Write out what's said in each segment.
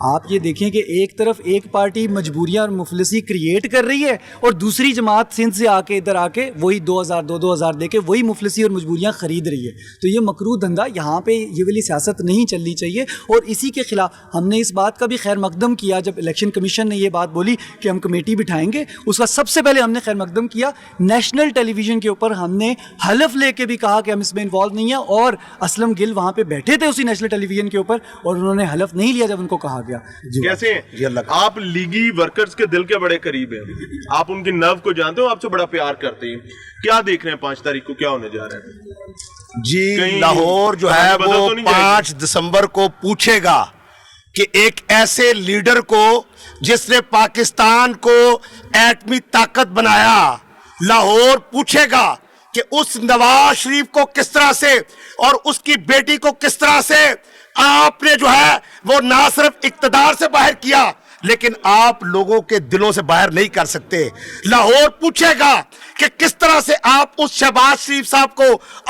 آپ یہ دیکھیں کہ ایک طرف ایک پارٹی مجبوریاں اور مفلسی کریٹ کر رہی ہے اور دوسری جماعت سندھ سے ادھر آ کے وہی 2000 دے کے وہی مفلسی اور مجبوریاں خرید رہی ہے. تو یہ مکروہ دھندا یہاں پہ یہ والی سیاست نہیں چلنی چاہیے. اور اسی کے خلاف ہم نے اس بات کا بھی خیر مقدم کیا جب الیکشن کمیشن نے یہ بات بولی کہ ہم کمیٹی بٹھائیں گے. اس کا سب سے پہلے ہم نے خیر مقدم کیا, نیشنل ٹیلی ویژن کے اوپر ہم نے حلف لے کے بھی کہا کہ ہم اس میں انوالو نہیں ہیں. اور اسلم گل وہاں پہ بیٹھے تھے اسی نیشنل ٹیلی ویژن کے اوپر اور انہوں نے حلف نہیں لیا جب ان کو کہا گیا. کیسے ہیں آپ لیگی ورکرز کے دل کے بڑے قریب ہیں, آپ ان کی نرو کو جانتے ہو, آپ سے بڑا پیار کرتے ہیں, کیا دیکھ رہے ہیں 5 تاریخ کو کیا ہونے جا رہا ہے؟ جی لاہور جو ہے وہ 5 دسمبر کو پوچھے گا کہ ایک ایسے لیڈر کو جس نے پاکستان کو ایٹمی طاقت بنایا, لاہور پوچھے گا کہ اس نواز شریف کو کس طرح سے اور اس کی بیٹی کو کس طرح سے آپ نے جو ہے وہ نہ صرف اقتدار سے باہر کیا لیکن آپ لوگوں کے دلوں سے باہر نہیں کر سکتے. لاہور پوچھے گا کہ کس طرح سے آپ اس شہباز شریف صاحب کو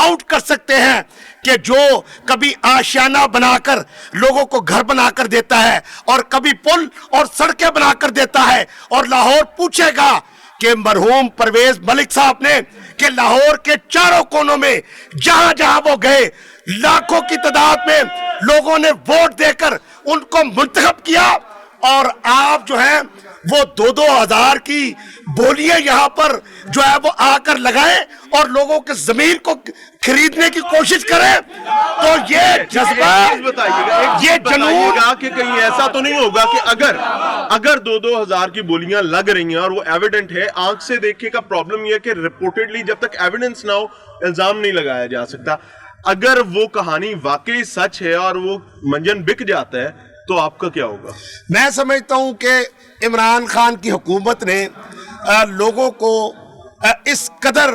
آؤٹ کر سکتے ہیں کہ جو کبھی آشیانہ بنا کر لوگوں کو گھر بنا کر دیتا ہے اور کبھی پل اور سڑکیں بنا کر دیتا ہے. اور لاہور پوچھے گا کہ مرحوم پرویز ملک صاحب نے کہ لاہور کے چاروں کونوں میں جہاں جہاں وہ گئے لاکھوں کی تعداد میں لوگوں نے ووٹ دے کر ان کو منتخب کیا اور آپ جو ہیں وہ 2,000 کی بولیاں یہاں پر جو ہے وہ آ کر لگائیں اور لوگوں کے ضمیر کو خریدنے کی کوشش کریں. تو یہ جذبہ, یہ جنون کہ کہیں ایسا تو نہیں ہوگا کہ اگر 2,000 کی بولیاں لگ رہی ہیں اور وہ ایویڈنٹ ہے, آنکھ سے دیکھے کا پرابلم یہ کہ رپورٹڈلی جب تک ایویڈنس نہ ہو الزام نہیں لگایا جا سکتا. اگر وہ کہانی واقعی سچ ہے اور وہ منجن بک جاتا ہے تو آپ کا کیا ہوگا؟ میں سمجھتا ہوں کہ عمران خان کی حکومت نے لوگوں کو اس قدر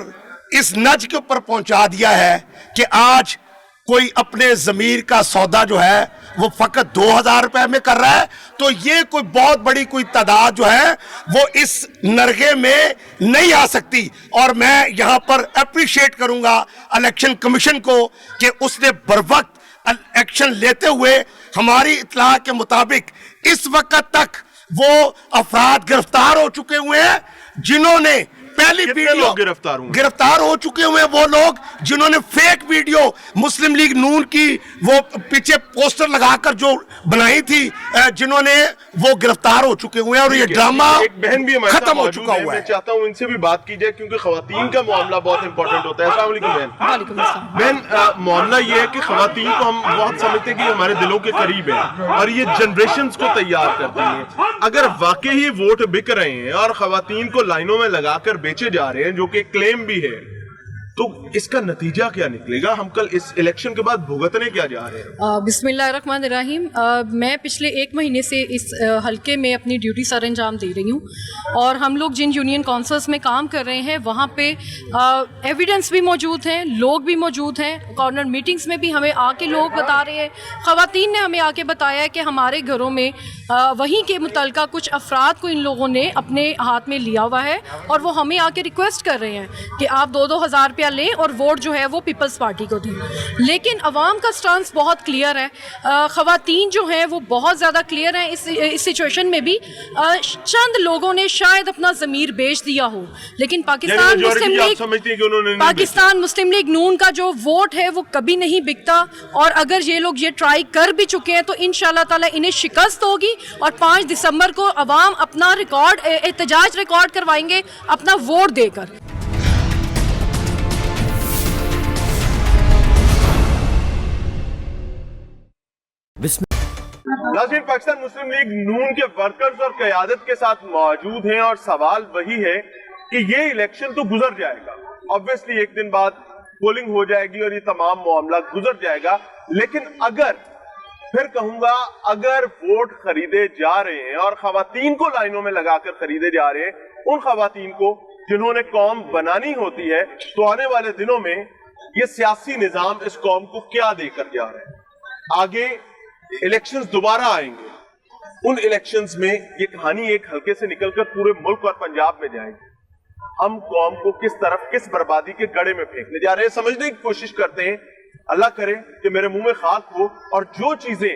اس نج کے اوپر پہنچا دیا ہے کہ آج کوئی اپنے ضمیر کا سودا جو ہے وہ فقط 2,000 روپے میں کر رہا ہے. تو یہ کوئی بہت بڑی کوئی تعداد جو ہے وہ اس نرغے میں نہیں آ سکتی. اور میں یہاں پر اپریشیٹ کروں گا الیکشن کمیشن کو کہ اس نے بروقت ایکشن لیتے ہوئے ہماری اطلاع کے مطابق اس وقت تک وہ افراد گرفتار ہو چکے ہوئے ہیں جنہوں نے پہلی ویڈیو گرفتار ہو چکے ہوئے وہ لوگ جنہوں نے فیک ویڈیو مسلم لیگ نون کی وہ پیچھے پوسٹر لگا کر جو بنائی تھی, جنہوں نے وہ گرفتار ہو چکے ہوئے ہیں اور یہ ڈرامہ ختم ہو چکا ہوا ہے. میں چاہتا ہوں ان سے بھی بات کی جائے کیونکہ خواتین کا معاملہ بہت امپورٹنٹ ہوتا ہے. السلام علیکم بہن. بہن, معاملہ یہ ہے کہ خواتین کو ہم بہت سمجھتے ہیں کہ ہمارے دلوں کے قریب ہیں اور یہ جنریشنز کو تیار کرتی ہیں. اگر واقعی ووٹ بک رہے ہیں اور خواتین کو لائنوں میں لگا کر بیچے جا رہے ہیں جو کہ کلیم بھی ہے, تو اس کا نتیجہ کیا نکلے گا؟ ہم کل اس الیکشن کے بعد بھگتنے کیا جا رہے ہیں؟ بسم اللہ الرحمن الرحیم. میں پچھلے 1 مہینے سے اس حلقے میں اپنی ڈیوٹی سر انجام دے رہی ہوں اور ہم لوگ جن یونین کونسلز میں کام کر رہے ہیں وہاں پہ ایویڈنس بھی موجود ہیں, لوگ بھی موجود ہیں. کارنر میٹنگز میں بھی ہمیں آ کے لوگ بتا رہے ہیں, خواتین نے ہمیں آ کے بتایا ہے کہ ہمارے گھروں میں وہیں کے متعلقہ کچھ افراد کو ان لوگوں نے اپنے ہاتھ میں لیا ہوا ہے اور وہ ہمیں آ کے ریکویسٹ کر رہے ہیں کہ آپ 2,000 روپیہ لیں اور ووٹ جو ہے وہ پیپلز پارٹی کو دیں. لیکن عوام کا سٹانس بہت کلیئر ہے, خواتین جو ہیں وہ بہت زیادہ کلیئر ہیں. اس سچویشن میں بھی چند لوگوں نے شاید اپنا ضمیر بیچ دیا ہو, لیکن پاکستان مسلم لیگ نون کا جو ووٹ ہے وہ کبھی نہیں بکتا. اور اگر یہ لوگ یہ ٹرائی کر بھی چکے ہیں تو انشاءاللہ تعالی انہیں شکست ہوگی اور 5 دسمبر کو عوام اپنا احتجاج ریکارڈ کروائیں گے اپنا ووٹ دے کر. ناظرین, پاکستان مسلم لیگ نون کے ورکرز اور قیادت کے ساتھ موجود ہیں اور سوال وہی ہے کہ یہ الیکشن تو گزر جائے گا, obviously ایک دن بعد پولنگ ہو جائے گی اور یہ تمام معاملہ گزر جائے گا, لیکن پھر کہوں گا اگر ووٹ خریدے جا رہے ہیں اور خواتین کو لائنوں میں لگا کر خریدے جا رہے ہیں, ان خواتین کو جنہوں نے قوم بنانی ہوتی ہے, تو آنے والے دنوں میں یہ سیاسی نظام اس قوم کو کیا دے کر جا رہے ہیں؟ آگے الیکشنز دوبارہ آئیں گے, ان الیکشنز میں یہ کہانی ایک حلقے سے نکل کر پورے ملک اور پنجاب میں جائیں گے. ہم قوم کو کس طرف کس بربادی کے گڑھے میں پھینکنے جا رہے ہیں, سمجھنے کی کوشش کرتے ہیں. اللہ کرے کہ میرے منہ میں خاک ہو اور جو چیزیں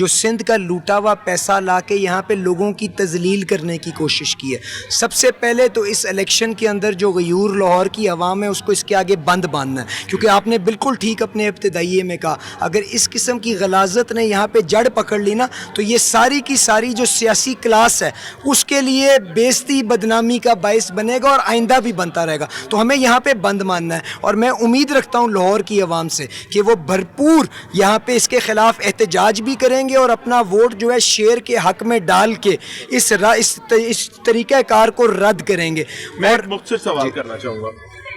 جو سندھ کا لوٹا ہوا پیسہ لا کے یہاں پہ لوگوں کی تذلیل کرنے کی کوشش کی ہے. سب سے پہلے تو اس الیکشن کے اندر جو غیور لاہور کی عوام ہے اس کو اس کے آگے بند باندھنا ہے, کیونکہ آپ نے بالکل ٹھیک اپنے ابتدائیے میں کہا, اگر اس قسم کی غلاظت نے یہاں پہ جڑ پکڑ لی نا تو یہ ساری کی ساری جو سیاسی کلاس ہے اس کے لیے بےزتی بدنامی کا باعث بنے گا اور آئندہ بھی بنتا رہے گا. تو ہمیں یہاں پہ بند ماننا ہے, اور میں امید رکھتا ہوں لاہور کی عوام سے کہ وہ بھرپور یہاں پہ اس کے خلاف احتجاج بھی کریں گے اور اپنا ووٹ جو ہے شیر کے حق میں ڈال کے اس طریقہ کار کو رد کریں گے. میں ایک مختصر سوال کرنا چاہوں گا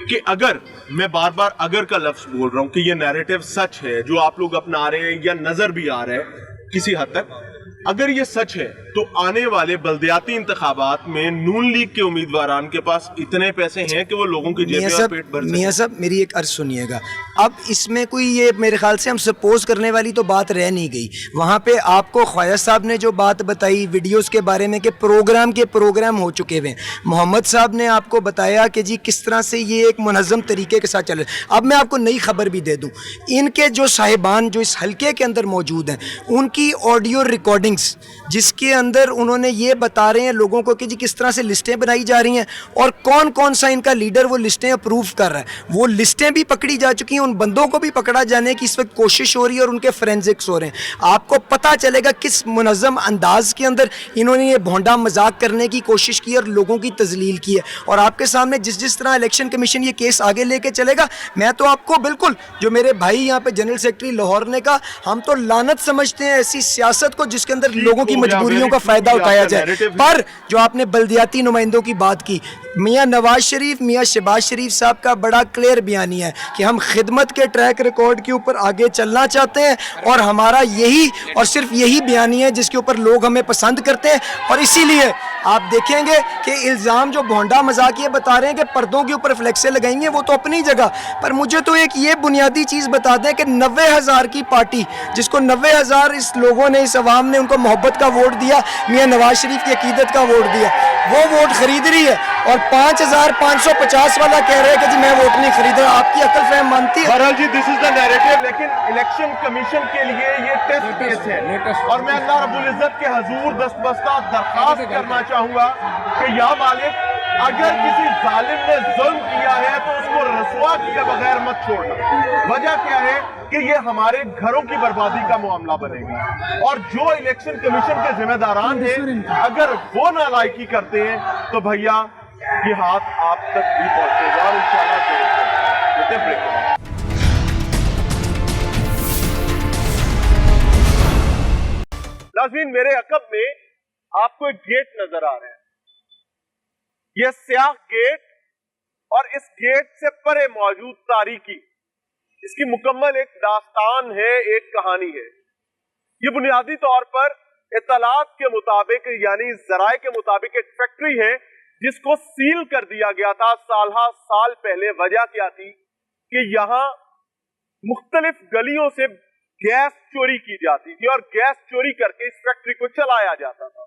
کہ اگر میں بار بار اگر کا لفظ بول رہا ہوں کہ یہ نیریٹو سچ ہے جو آپ لوگ اپنا رہے ہیں یا نظر بھی آ رہا ہے کسی حد تک, اگر یہ سچ ہے تو آنے والے بلدیاتی انتخابات میں نون لیگ کے امیدواران کے پاس اتنے پیسے ہیں کہ وہ لوگوں کی جیب میں پیٹ بھر سکیں. میاں صاحب میری ایک عرض سنیے گا, اب اس میں کوئی یہ میرے خیال سے ہم سپوز کرنے والی تو بات رہ نہیں گئی. وہاں پہ آپ کو خواجہ صاحب نے جو بات بتائی ویڈیوز کے بارے میں کہ پروگرام ہو چکے ہوئے, محمد صاحب نے آپ کو بتایا کہ جی کس طرح سے یہ ایک منظم طریقے کے ساتھ چل رہا ہے. اب میں آپ کو نئی خبر بھی دے دوں, ان کے جو صاحبان جو اس حلقے کے اندر موجود ہیں ان کی آڈیو ریکارڈنگز جس کے اندر انہوں نے یہ بتا رہے ہیں لوگوں کو کہ جی کس طرح سے لسٹیں بنائی جا رہی ہیں اور کون کون سا ان کا لیڈر وہ لسٹیں اپروو کر رہا ہے. وہ لسٹیں بھی پکڑی جا چکی ہیں, ان بندوں کو بھی پکڑا جانے کی اس وقت کوشش ہو رہی ہے اور ان کے فورینزکس ہو رہے ہیں. آپ کو پتہ چلے گا کس منظم انداز کے اندر انہوں نے یہ بھونڈا مذاق کرنے کی کوشش کی اور لوگوں کی تذلیل کی ہے. اور آپ کے سامنے جس طرح الیکشن کمیشن یہ کیس آگے لے کے چلے گا, میں تو آپ کو بالکل جو میرے بھائی یہاں پہ جنرل سیکرٹری لاہور نے کہا, ہم تو لعنت سمجھتے ہیں ایسی سیاست کو جس کے اندر لوگوں کی مجبوریوں کا فائدہ اٹھایا جائے. پر جو آپ نے بلدیاتی نمائندوں کی بات کی, میاں نواز شریف میاں شہباز شریف صاحب کا بڑا کلیئر بیانیہ ہے کہ ہم خدمت کے ٹریک ریکارڈ کے اوپر آگے چلنا چاہتے ہیں اور ہمارا یہی اور صرف یہی بیانیہ ہے جس کے اوپر لوگ ہمیں پسند کرتے ہیں. اور اسی لیے آپ دیکھیں گے کہ الزام جو بھونڈا مذاقیہ بتا رہے ہیں کہ پردوں کے اوپر فلیکسیں لگائیں گے وہ تو اپنی جگہ پر, مجھے تو ایک یہ بنیادی چیز بتا دیں کہ 90,000 کی پارٹی جس کو 90,000 اس لوگوں نے اس عوام نے ان کو محبت کا ووٹ دیا, میاں نواز شریف کی عقیدت کا ووٹ دیا, وہ ووٹ خرید رہی ہے اور 5,550 والا کہہ رہے ہیں کہ جی میں ووٹ نہیں خرید رہا. آپ کی عقل فہم مانتی ہے؟ بہرحال جی دس از دا نیریٹو, لیکن الیکشن کمیشن کے لیے یہ ٹیسٹ کیس ہے اور میں اللہ رب العزت کے حضور دستبستہ درخواست کرنا چاہوں گا کہ یا مالک اگر کسی ظالم نے ظلم کیا ہے تو اس کو رسوا کیے بغیر مت چھوڑنا. وجہ کیا ہے کہ یہ ہمارے گھروں کی بربادی کا معاملہ بنے گا, اور جو الیکشن کمیشن کے ذمہ داران ہیں اگر وہ نالائکی کرتے ہیں تو بھیا یہ ہاتھ آپ تک بھی پہنچے گا اور انشاءاللہ ناظرین میرے عقب میں آپ کو ایک گیٹ نظر آ رہا ہے, یہ سیاہ گیٹ اور اس گیٹ سے پرے موجود تاریکی, اس کی مکمل ایک داستان ہے, ایک کہانی ہے. یہ بنیادی طور پر اطلاعات کے مطابق یعنی ذرائع کے مطابق ایک فیکٹری ہے جس کو سیل کر دیا گیا تھا سال پہلے. وجہ کیا تھی کہ یہاں مختلف گلیوں سے گیس چوری کی جاتی تھی اور گیس چوری کر کے اس فیکٹری کو چلایا جاتا تھا.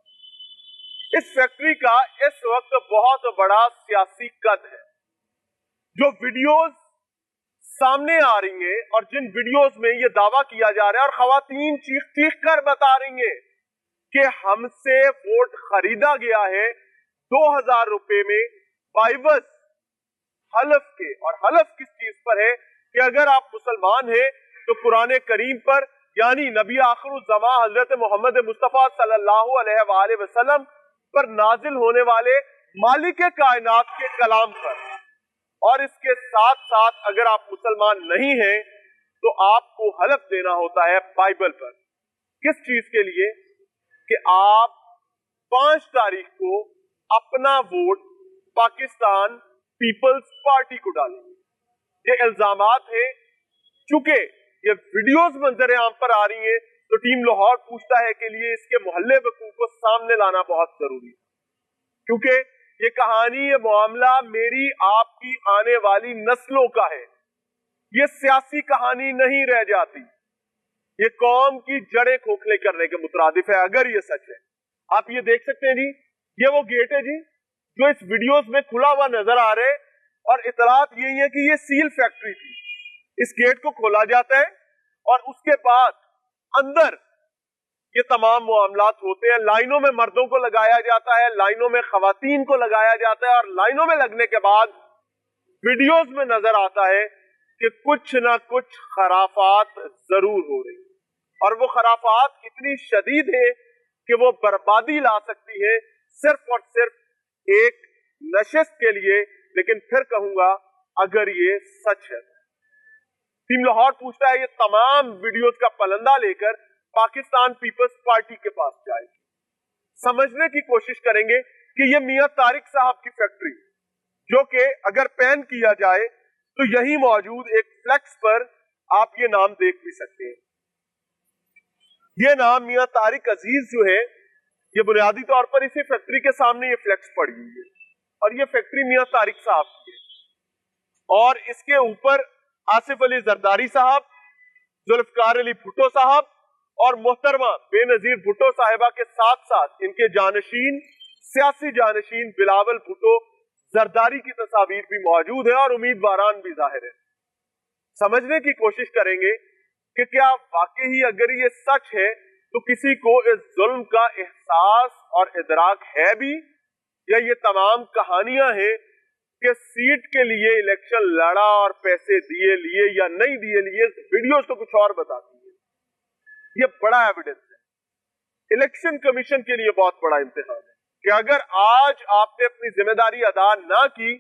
اس فیکٹری کا اس وقت بہت بڑا سیاسی قد ہے. جو ویڈیوز سامنے آ رہی ہیں اور جن ویڈیوز میں یہ دعویٰ کیا جا رہا ہے اور خواتین چیخ چیخ کر بتا رہی ہیں کہ ہم سے ووٹ خریدا گیا ہے 2,000 روپے میں بائیوز حلف کے, اور حلف کس چیز پر ہے کہ اگر آپ مسلمان ہیں تو قرآن کریم پر یعنی نبی آخر الزمان حضرت محمد مصطفیٰ صلی اللہ علیہ وآلہ وسلم پر نازل ہونے والے مالک کائنات کے کلام پر, اور اس کے ساتھ ساتھ اگر آپ مسلمان نہیں ہیں تو آپ کو حلف دینا ہوتا ہے بائبل پر. کس چیز کے لیے؟ کہ آپ 5 تاریخ کو اپنا ووٹ پاکستان پیپلز پارٹی کو ڈالیں گے. یہ الزامات ہیں. چونکہ یہ ویڈیوز منظر عام پر آ رہی ہیں تو ٹیم لاہور پوچھتا ہے کہ لیے اس کے محلے وقوع کو سامنے لانا بہت ضروری ہے, کیونکہ یہ کہانی یہ معاملہ میری آپ کی آنے والی نسلوں کا ہے. یہ سیاسی کہانی نہیں رہ جاتی, یہ قوم کی جڑیں کھوکھلے کرنے کے مترادف ہے اگر یہ سچ ہے. آپ یہ دیکھ سکتے ہیں جی, یہ وہ گیٹ ہے جی جو اس ویڈیوز میں کھلا ہوا نظر آ رہے, اور اطلاعات یہی ہے کہ یہ سیل فیکٹری تھی. اس گیٹ کو کھولا جاتا ہے اور اس کے بعد اندر یہ تمام معاملات ہوتے ہیں. لائنوں میں مردوں کو لگایا جاتا ہے, لائنوں میں خواتین کو لگایا جاتا ہے, اور لائنوں میں لگنے کے بعد ویڈیوز میں نظر آتا ہے کہ کچھ نہ کچھ خرافات ضرور ہو رہی ہیں, اور وہ خرافات اتنی شدید ہیں کہ وہ بربادی لا سکتی ہے صرف اور صرف ایک نشست کے لیے. لیکن پھر کہوں گا اگر یہ سچ ہے. ٹیم لاہور پوچھتا ہے یہ تمام ویڈیوز کا پلندہ لے کر پاکستان پیپلز پارٹی کے پاس جائے گی. سمجھنے کی کوشش کریں گے کہ یہ میاں طارق صاحب کی فیکٹری, جو کہ اگر پین کیا جائے تو یہی موجود ایک فلیکس پر آپ یہ نام دیکھ بھی سکتے ہیں. یہ نام میاں طارق عزیز جو ہے, یہ بنیادی طور پر اسی فیکٹری کے سامنے یہ فلیکس پڑی ہوئی ہے, اور یہ فیکٹری میاں طارق صاحب کی ہے. اور اس کے اوپر آصف علی زرداری صاحب, ذوالفقار علی بھٹو صاحب اور محترمہ بے نظیر بھٹو صاحبہ کے ساتھ ساتھ ان کے جانشین, سیاسی جانشین بلاول بھٹو زرداری کی تصاویر بھی موجود ہیں, اور امیدواران بھی ظاہر ہیں. سمجھنے کی کوشش کریں گے کہ کیا واقعی اگر یہ سچ ہے تو کسی کو اس ظلم کا احساس اور ادراک ہے بھی, یا یہ تمام کہانیاں ہیں کہ سیٹ کے لیے الیکشن لڑا اور پیسے دیے لیے یا نہیں دیے لیے. ویڈیوز تو کچھ اور بتاتی ہے. یہ بڑا ایویڈنس ہے. الیکشن کمیشن کے لیے بہت بڑا امتحان ہے کہ اگر آج آپ نے اپنی ذمہ داری ادا نہ کی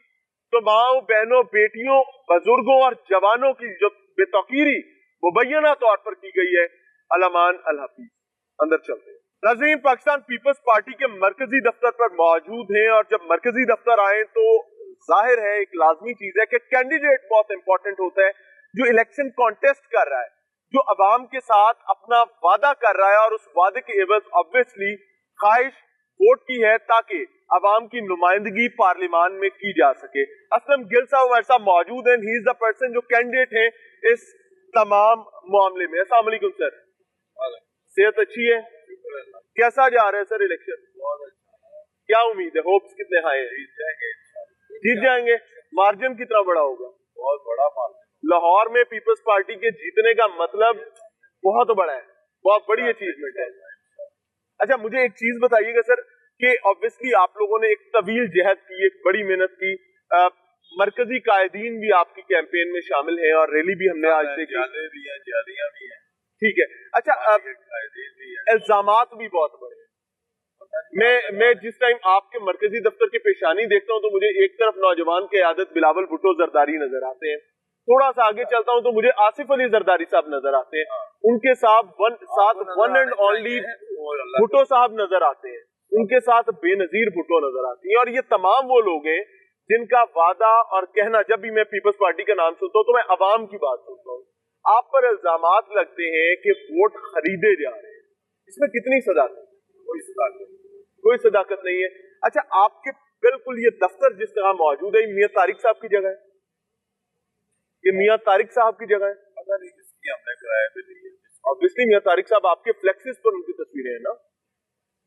تو ماؤں, بہنوں, بیٹیوں, بزرگوں اور جوانوں کی جو بے توقیری مبینہ طور پر کی گئی ہے, علمان الحفیظ. اندر چلتے ہیں. ناظرین, پاکستان پیپلز پارٹی کے مرکزی دفتر پر موجود ہیں, اور جب مرکزی دفتر آئیں تو ظاہر ہے ایک لازمی چیز ہے کہ کینڈیڈیٹ بہت امپورٹنٹ ہوتا ہے, جو الیکشن کانٹیسٹ کر رہا ہے, جو عوام کے ساتھ اپنا وعدہ کر رہا ہے, اور اس وعدے کے عوض obviously خواہش ووٹ کی ہے تاکہ عوام کی نمائندگی پارلیمان میں کی جا سکے. اسلم گل صاحب ہمارے ساتھ موجود ہیں. ہی از دا پرسن جو کینڈیڈیٹ ہیں اس تمام معاملے میں. السلام علیکم سر. صحت اچھی ہے؟ کیسا جا رہا ہے سر الیکشن؟ کیا امید ہے, ہوپس کتنے ہائی ہیں؟ جیت جائیں گے. مارجن کتنا بڑا ہوگا؟ بہت بڑا مارجن. لاہور میں پیپلز پارٹی کے جیتنے کا مطلب بہت بڑا ہے, بہت بڑی اچیومنٹ ہے. اچھا مجھے ایک چیز بتائیے گا سر کہ obviously آپ لوگوں نے ایک طویل جہد کی, ایک بڑی محنت کی, مرکزی قائدین بھی آپ کی کیمپین میں شامل ہیں, اور ریلی بھی ہم نے آج دیکھی. ٹھیک ہے. اچھا الزامات بھی بہت بڑے ہیں. میں جس ٹائم آپ کے مرکزی دفتر کی پیشانی دیکھتا ہوں تو مجھے ایک طرف نوجوان قیادت بلاول بھٹو زرداری نظر آتے ہیں, تھوڑا سا آگے چلتا ہوں تو مجھے آصف علی زرداری صاحب نظر آتے ہیں, ان کے ساتھ ون اینڈ اونلی بھٹو صاحب نظر آتے ہیں, ان کے ساتھ بے نظیر بھٹو نظر آتی ہیں. اور یہ تمام وہ لوگ ہیں جن کا وعدہ اور کہنا, جب بھی میں پیپلز پارٹی کا نام سنتا ہوں تو میں عوام کی بات سنتا ہوں. آپ پر الزامات لگتے ہیں کہ ووٹ خریدے جا رہے ہیں, اس میں کتنی صداقت؟ کوئی صداقت نہیں ہے. اچھا آپ کے بالکل یہ دفتر جس طرح موجود ہے, میاں طارق صاحب کی جگہ ہے, یہ میاں طارق صاحب کی جگہ ہے. پتہ نہیں کس کی ہم نے کرایہ پہ لی ہے. obviously میاں طارق صاحب آپ کے فلیکسز پر ان کی تصویریں ہیں نا.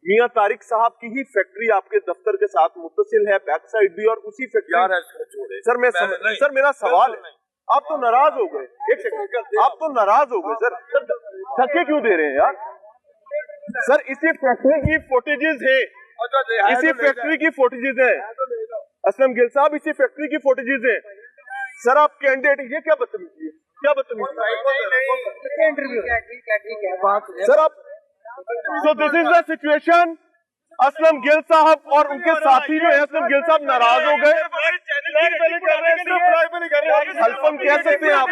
میاں طارق صاحب کی ہی فیکٹری آپ کے دفتر کے ساتھ متصل ہے, بیک سائڈ بھی, اور اسی فیکٹری. سر میرا سوال ہے, آپ تو ناراض ہو گئے, ایک سیکنڈ, آپ تو ناراض ہو گئے سر, دھکے کیوں دے رہے ہیں یار؟ سر اسی فیکٹری کی فوٹیجز ہیں, اسی فیکٹری کی فوٹیجز ہیں. اسلم گل صاحب اسی فیکٹری کی فوٹیجز ہیں. سر آپ کینڈیڈیٹ, یہ کیا بدتمیزی ہے, کیا بدتمیزی سر آپ. So this is the situation. Aslam گل صاحب اور ان کے ساتھی جو ہیں, اسلم گل صاحب ناراض ہو گئے. حلفن کہہ سکتے ہیں آپ,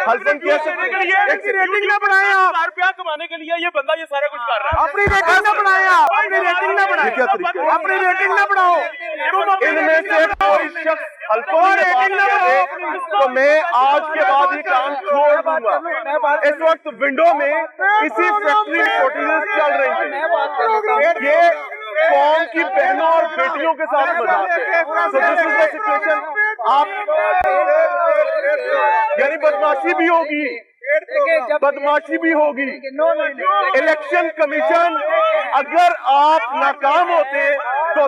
حلفن کہہ سکتے ہیں, ریٹنگ نہ بنائیں آپ, روپیہ کمانے کے لیے یہ بندہ یہ سارا کچھ کر رہا ہے. اپنی ریٹنگ نہ بنائیں آپ, اپنی ریٹنگ نہ بنائیں, اپنی ریٹنگ نہ بناؤ. ان میں سے کوئی شخص حلفن نے بات کرے تو میں آج کے بعد یہ کام چھوڑ دوں گا. اس وقت ونڈو میں اسی فیکٹری فوٹیجز چل رہی ہیں, یہ قوم کی بہنوں اور بیٹیوں کے ساتھ مذاق ہے. So this is the situation. آپ یعنی بدماشی بھی ہوگی, بدماشی بھی ہوگی. الیکشن کمیشن اگر آپ ناکام ہوتے تو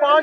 5